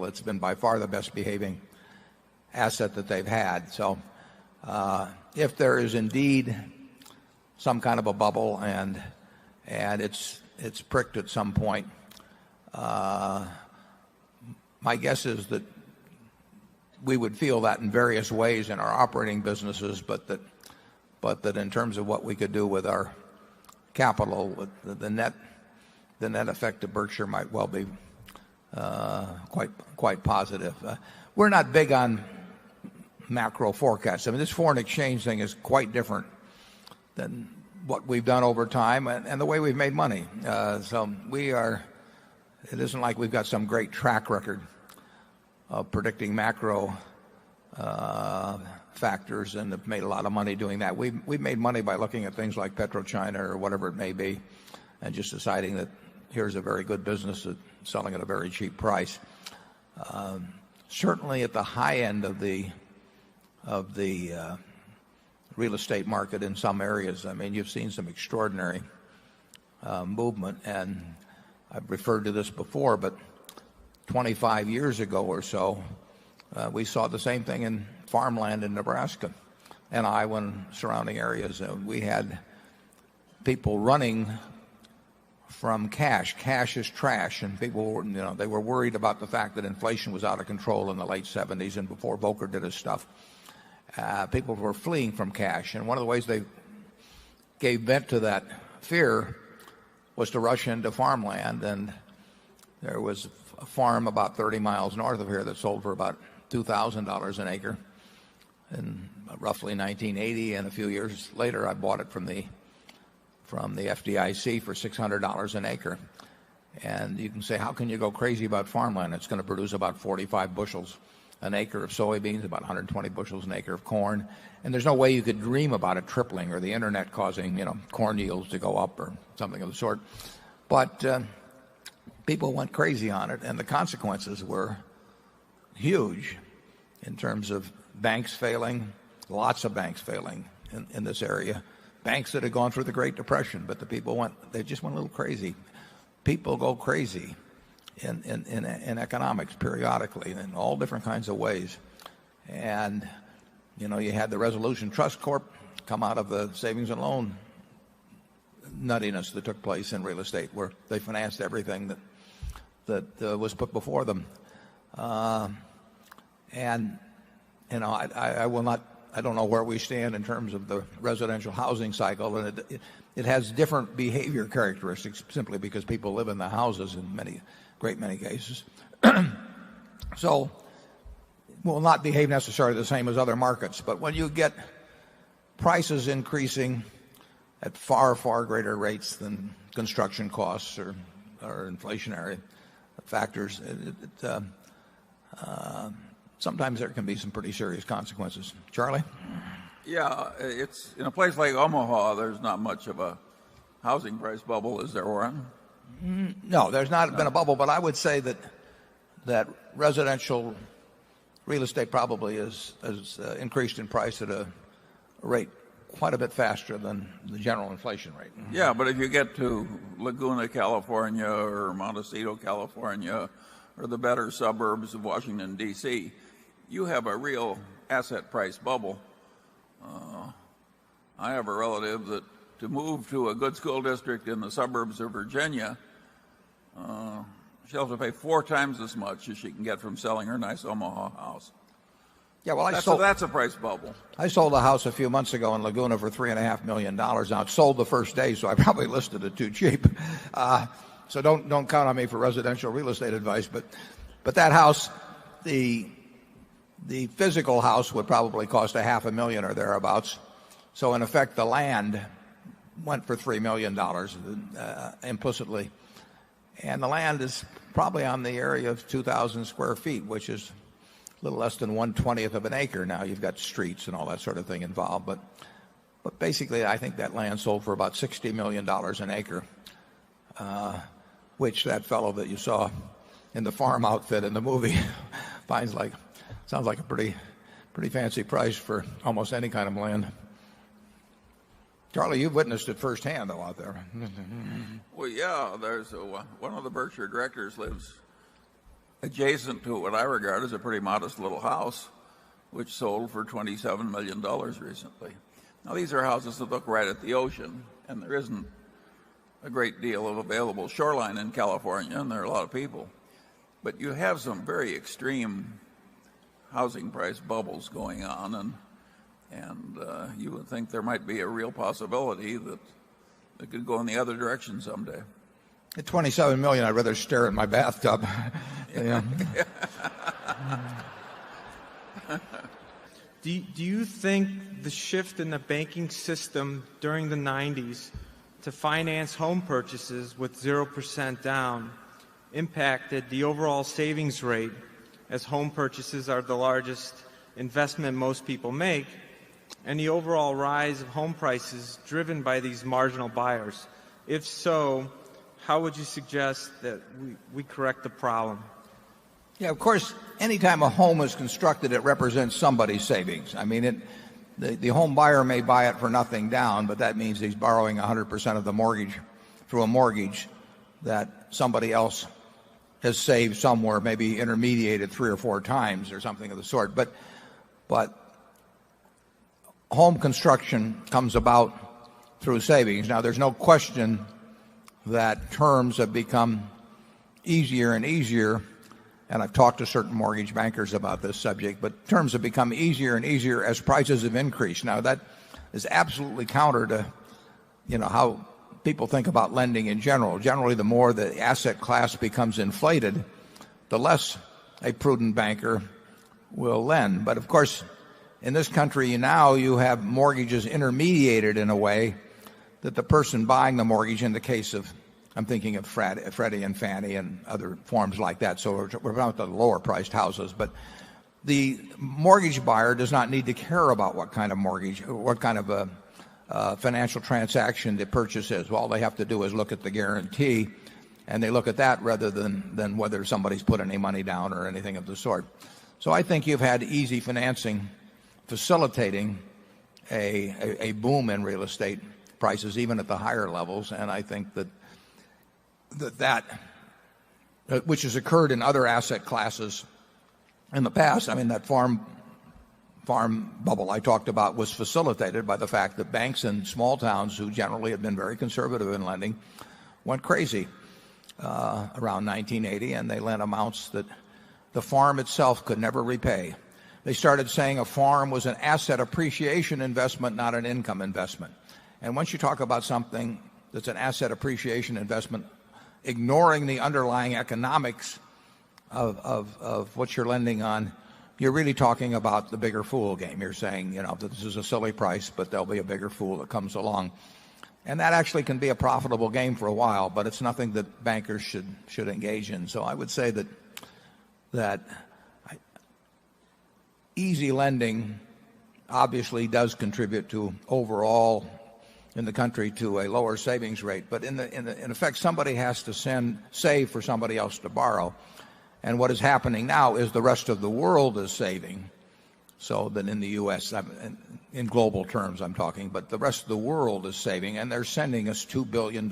It's been by far the best behaving asset that they've had. So if there is indeed some kind of a bubble and it's pricked at some point, my guess is that we would feel that in various ways in our operating businesses, but that in terms of what we could do with our capital, the net effect of Berkshire might well be quite positive. We're not big on macro forecasts. I mean, this foreign exchange thing is quite different than what we've done over time and the way we've made money. So it isn't like we've got some great track record of predicting macro factors and have made a lot of money doing that. We've made money by looking at things like PetroChina or whatever it may be and just deciding that here's a very good business at selling at a very cheap price. Certainly at the high end of the real estate market in some areas, I mean, you've seen some extraordinary movement, and I've referred to this before, but 25 years ago or so, we saw the same thing in farmland in Nebraska and Iowa and surrounding areas. We had people running from cash. Cash is trash, and people were, they were worried about the fact that inflation was out of control in the late 70s and before Volcker did his stuff. People were fleeing from cash, and one of the ways they gave vent to that fear was to rush into farmland. And there was a farm about 30 miles north of here that sold for about $2,000 an acre in roughly 1980, and a few years later I bought it from the FDIC for $600 an acre. And you can say, how can you go crazy about farmland? It's going to produce about 45 bushels an acre of soybeans, about 120 bushels an acre of corn, and there's no way you could dream about it tripling or the internet causing corn yields to go up or something of the sort. But people went crazy on it, and the consequences were huge in terms of banks failing, lots of banks failing in this area. Banks that had gone through the Great Depression, but they just went a little crazy. People go crazy in economics periodically in all different kinds of ways. And you had the Resolution Trust Corp come out of the savings and loan nuttiness that took place in real estate, where they financed everything that was put before them. And I don't know where we stand in terms of the residential housing cycle, and it has different behavior characteristics simply because people live in the houses in great many cases. So will not behave necessarily the same as other markets. But when you get prices increasing at far, far greater rates than construction costs or inflationary factors, sometimes there can be some pretty serious consequences. Charlie? Yeah, it's in a place like Omaha, there's not much of a housing price bubble, is there, Warren? No, there's not been a bubble, but I would say that residential real estate probably has increased in price at a rate quite a bit faster than the general inflation rate. Yeah, but if you get to Laguna, California, or Montecito, California, or the better suburbs of Washington, D.C., you have a real asset price bubble. I have a relative that to move to a good school district in the suburbs of Virginia, she'll have to pay 4 times as much as she can get from selling her nice Omaha house. Yeah, well, that's a price bubble. I sold a house a few months ago in Laguna for $3.5 million. Now, it sold the first day, so I probably listed it too cheap. So don't count on me for residential real estate advice. But that house, the physical house would probably cost $500,000 or thereabouts. So in effect, the land went for $3 million implicitly. And the land is probably on the area of 2,000 square feet, which is a little less than 1/20th of an acre. Now you've got streets and all that sort of thing involved. But basically, I think that land sold for about $60 million an acre, which that fellow that you saw in the farm outfit in the movie sounds like a pretty fancy price for almost any kind of land. Charlie, you've witnessed it firsthand, though, out there. Well, yeah, there's one of the Berkshire directors lives adjacent to what I regard as a pretty modest little house, which sold for $27 million recently. Now, these are houses that look right at the ocean, and there isn't a great deal of available shoreline in California, and there are a lot of people. But you have some very extreme housing price bubbles going on, and you would think there might be a real possibility that it could go in the other direction someday. At 27 million, I'd rather stare at my bathtub. Yeah. Do you think the shift in the banking system during the 90s to finance home purchases with 0% down impacted the overall savings rate, as home purchases are the largest investment most people make, and the overall rise of home prices driven by these marginal buyers? If so, how would you suggest that we correct the problem? Yeah, of course, anytime a home is constructed, it represents somebody's savings. I mean, the home buyer may buy it for nothing down, but that means he's borrowing 100% of the mortgage through a mortgage that somebody else has saved somewhere, maybe intermediated 3 or 4 times or something of the sort. But home construction comes about through savings. Now, there's no question that terms have become easier and easier, and I've talked to certain mortgage bankers about this subject, but terms have become easier and easier as prices have increased. Now, that is absolutely counter to, how people think about lending in general. Generally, the more the asset class becomes inflated, the less a prudent banker will lend. But of course, in this country now you have mortgages intermediated in a way that the person buying the mortgage, in the case of, I'm thinking of Freddie and Fannie and other forms like that, so we're about the lower priced houses, but the mortgage buyer does not need to care about what kind of mortgage, what kind of a financial transaction the purchase is. All they have to do is look at the guarantee, and they look at that rather than whether somebody's put any money down or anything of the sort. So I think you've had easy financing facilitating a boom in real estate prices, even at the higher levels, and I think that which has occurred in other asset classes in the past. I mean, that farm bubble I talked about was facilitated by the fact that banks in small towns, who generally have been very conservative in lending, went crazy around 1980, and they lent amounts that the farm itself could never repay. They started saying a farm was an asset appreciation investment, not an income investment. And once you talk about something that's an asset appreciation investment, ignoring the underlying economics of what you're lending on, you're really talking about the bigger fool game. You're saying, that this is a silly price, but there'll be a bigger fool that comes along. And that actually can be a profitable game for a while, but it's nothing that bankers should engage in. So I would say that easy lending obviously does contribute to overall in the country to a lower savings rate, but in effect somebody has to save for somebody else to borrow. And what is happening now is the rest of the world is saving, so that in the US, in global terms I'm talking, but the rest of the world is saving, and they're sending us $2 billion.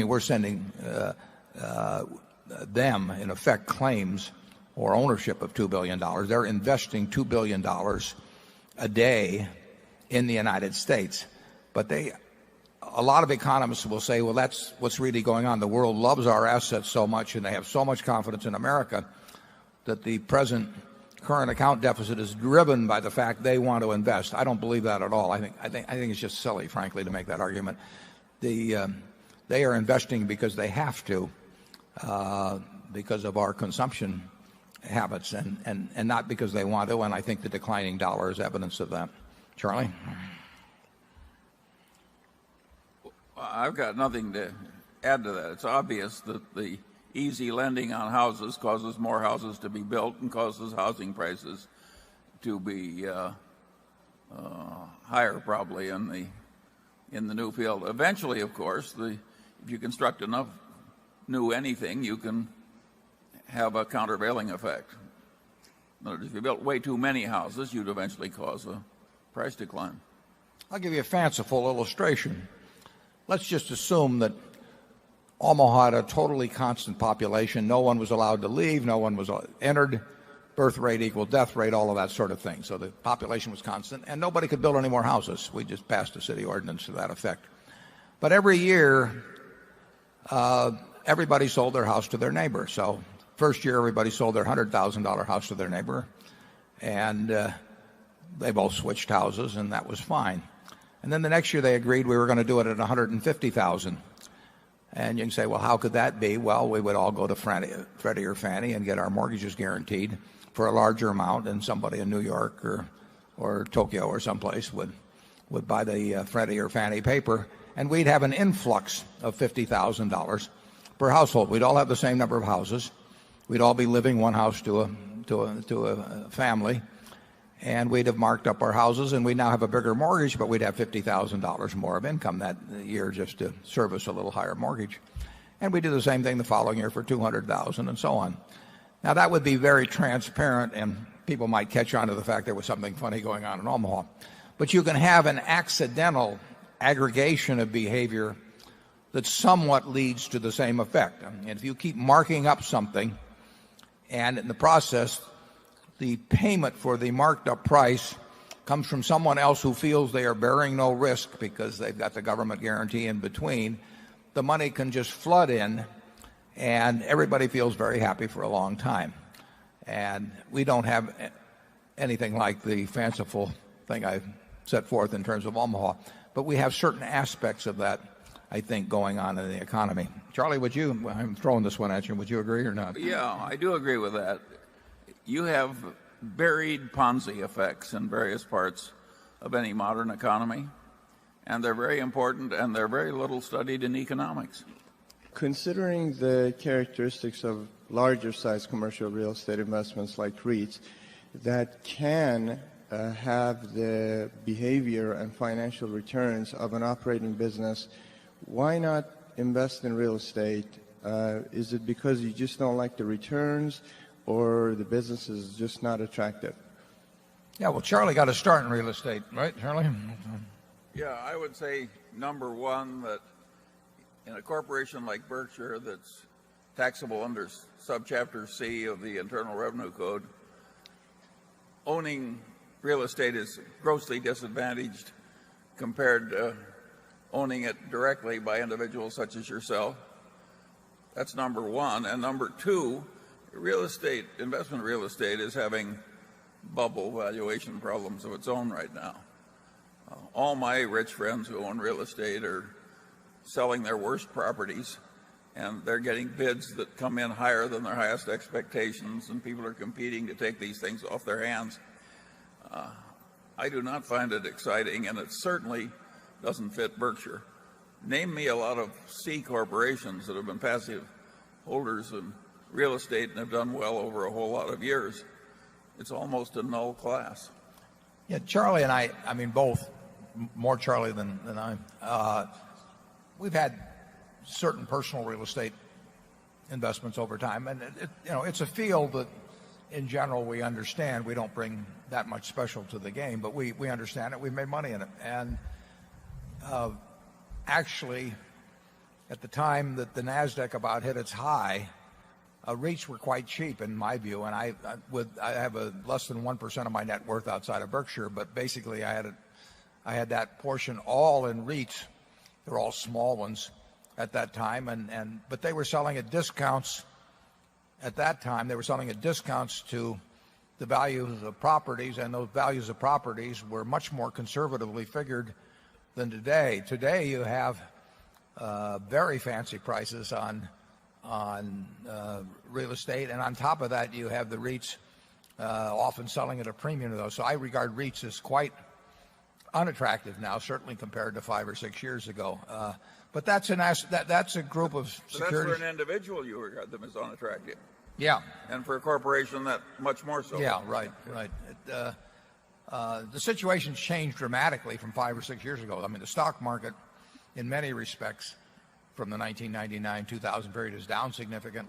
We're sending them, in effect, claims or ownership of $2 billion. They're investing $2 billion a day in the United States. But a lot of economists will say, well, that's what's really going on. The world loves our assets so much, and they have so much confidence in America, that the present current account deficit is driven by the fact they want to invest. I don't believe that at all. I think it's just silly, frankly, to make that argument. They are investing because they have to, because of our consumption habits, and not because they want to. And I think the declining dollar is evidence of that. Charlie? I've got nothing to add to that. It's obvious that the easy lending on houses causes more houses to be built and causes housing prices to be higher, probably, in the new field. Eventually, of course, if you construct enough new anything, you can have a countervailing effect. In other words, if you built way too many houses, you'd eventually cause a price decline. I'll give you a fanciful illustration. Let's just assume that Omaha had a totally constant population. No one was allowed to leave. No one was entered. Birth rate equal death rate, all of that sort of thing. So the population was constant, and nobody could build any more houses. We just passed a city ordinance to that effect. But every year, everybody sold their house to their neighbor. So first year, everybody sold their $100,000 house to their neighbor, and they both switched houses, and that was fine. And then the next year, they agreed we were going to do it at $150,000. And you can say, well, how could that be? Well, we would all go to Freddie or Fannie and get our mortgages guaranteed for a larger amount, and somebody in New York or Tokyo or someplace would buy the Freddie or Fannie paper, and we'd have an influx of $50,000 per household. We'd all have the same number of houses. We'd all be living one house to a family, and we'd have marked up our houses, and we'd now have a bigger mortgage, but we'd have $50,000 more of income that year just to service a little higher mortgage. And we do the same thing the following year for $200,000 and so on. Now, that would be very transparent, and people might catch on to the fact there was something funny going on in Omaha. But you can have an accidental aggregation of behavior that somewhat leads to the same effect. And if you keep marking up something, and in the process, the payment for the marked up price comes from someone else who feels they are bearing no risk because they've got the government guarantee in between, the money can just flood in, and everybody feels very happy for a long time. And we don't have anything like the fanciful thing I set forth in terms of Omaha, but we have certain aspects of that, I think, going on in the economy. Charlie, I'm throwing this one at you, would you agree or not? Yeah, I do agree with that. You have buried Ponzi effects in various parts of any modern economy, and they're very important, and they're very little studied in economics. Considering the characteristics of larger size commercial real estate investments like REITs that can have the behavior and financial returns of an operating business, why not invest in real estate? Is it because you just don't like the returns, or the business is just not attractive? Yeah, well, Charlie got a start in real estate, right, Charlie? Yeah, I would say, number one, that in a corporation like Berkshire that's taxable under subchapter C of the Internal Revenue Code, owning real estate is grossly disadvantaged compared to owning it directly by individuals such as yourself. That's number one. And number two, investment real estate is having bubble valuation problems of its own right now. All my rich friends who own real estate are selling their worst properties, and they're getting bids that come in higher than their highest expectations, and people are competing to take these things off their hands. I do not find it exciting, and it certainly doesn't fit Berkshire. Name me a lot of C corporations that have been passive holders in real estate and have done well over a whole lot of years. It's almost a null class. Yeah, Charlie and I mean both, more Charlie than I, we've had certain personal real estate investments over time, and it's a field that in general we understand. We don't bring that much special to the game, but we understand it. We've made money in it. And actually, at the time that the NASDAQ about hit its high, REITs were quite cheap in my view, and I have a less than 1% of my net worth outside of Berkshire, but basically I had that portion all in REITs. They're all small ones at that time, but they were selling at discounts at that time. They were selling at discounts to the values of properties, and those values of properties were much more conservatively figured than today. Today you have very fancy prices on real estate, and on top of that you have the REITs often selling at a premium to those. So I regard REITs as quite unattractive now, certainly compared to 5 or 6 years ago. But that's a group of securities. So that's for an individual you regard them as unattractive. Yeah. And for a corporation, that much more so. Yeah, right. The situation's changed dramatically from 5 or 6 years ago. I mean, the stock market, in many respects, from the 1999-2000 period is down significantly.